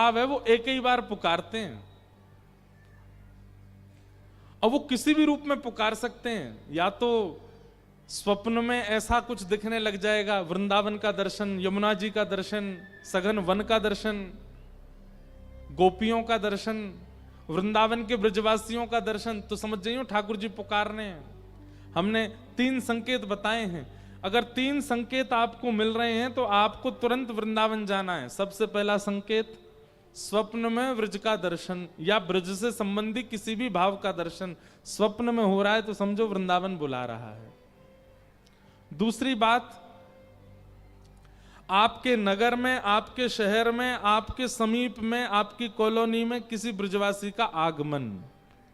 है वो एक ही बार पुकारते हैं। अब वो किसी भी रूप में पुकार सकते हैं, या तो स्वप्न में ऐसा कुछ दिखने लग जाएगा, वृंदावन का दर्शन, यमुना जी का दर्शन, सघन वन का दर्शन, गोपियों का दर्शन, वृंदावन के ब्रजवासियों का दर्शन, तो समझ जाइए ठाकुर जी पुकार रहे हैं। हमने 3 संकेत बताए हैं। अगर 3 संकेत आपको मिल रहे हैं तो आपको तुरंत वृंदावन जाना है। सबसे पहला संकेत, स्वप्न में ब्रज का दर्शन या ब्रज से संबंधी किसी भी भाव का दर्शन स्वप्न में हो रहा है तो समझो वृंदावन बुला रहा है। दूसरी बात, आपके नगर में, आपके शहर में, आपके समीप में, आपकी कॉलोनी में किसी ब्रजवासी का आगमन,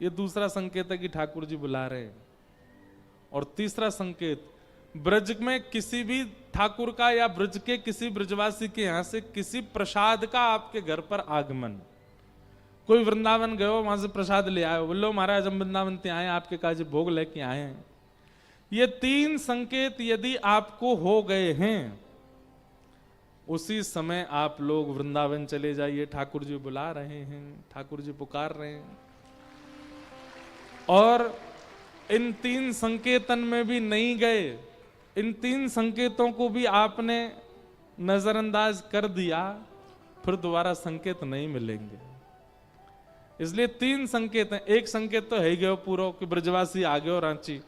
ये दूसरा संकेत है कि ठाकुर जी बुला रहे हैं। और तीसरा संकेत, ब्रज में किसी भी ठाकुर का या ब्रज के किसी ब्रजवासी के यहां से किसी प्रसाद का आपके घर पर आगमन। कोई वृंदावन गए हो, वहां से प्रसाद ले आए हो, बोलो महाराज हम वृंदावन से आए, आपके काज भोग लेके आए हैं। ये 3 संकेत यदि आपको हो गए हैं, उसी समय आप लोग वृंदावन चले जाइए। ठाकुर जी बुला रहे हैं, ठाकुर जी पुकार रहे हैं। और इन 3 संकेतन में भी नहीं गए, इन 3 संकेतों को भी आपने नजरअंदाज कर दिया, फिर दोबारा संकेत नहीं मिलेंगे। इसलिए 3 संकेत हैं। एक संकेत तो है ही गयो पूरा कि ब्रजवासी आ गए रांची।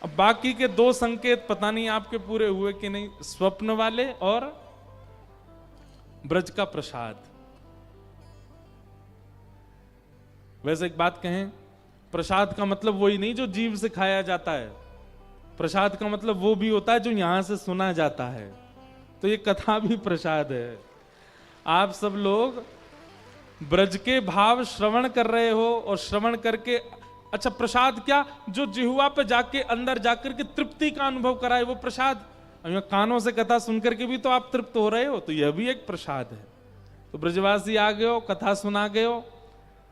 अब बाकी के 2 संकेत पता नहीं आपके पूरे हुए कि नहीं, स्वप्न वाले और ब्रज का प्रसाद। वैसे एक बात कहें, प्रसाद का मतलब वही नहीं जो जीभ से खाया जाता है, प्रसाद का मतलब वो भी होता है जो यहां से सुना जाता है। तो ये कथा भी प्रसाद है। आप सब लोग ब्रज के भाव श्रवण कर रहे हो और श्रवण करके, अच्छा प्रसाद क्या, जो जिह्वा पे जाके अंदर जाकर के तृप्ति का अनुभव कराए वो प्रसाद। कानों से कथा सुनकर के भी तो आप तृप्त हो रहे हो, तो यह भी एक प्रसाद है। तो ब्रजवासी आ गए हो, कथा सुना गए हो।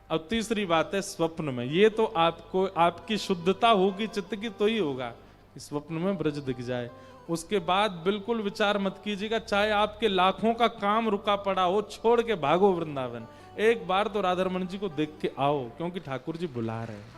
अब तीसरी बात है स्वप्न में, ये तो आपको आपकी शुद्धता होगी चित्त की तो ही होगा कि स्वप्न में ब्रज दिख जाए। उसके बाद बिल्कुल विचार मत कीजिएगा, चाहे आपके लाखों का काम रुका पड़ा हो, छोड़ के भागो वृंदावन। एक बार तो राधारमण जी को देख के आओ, क्योंकि ठाकुर जी बुला रहे हैं।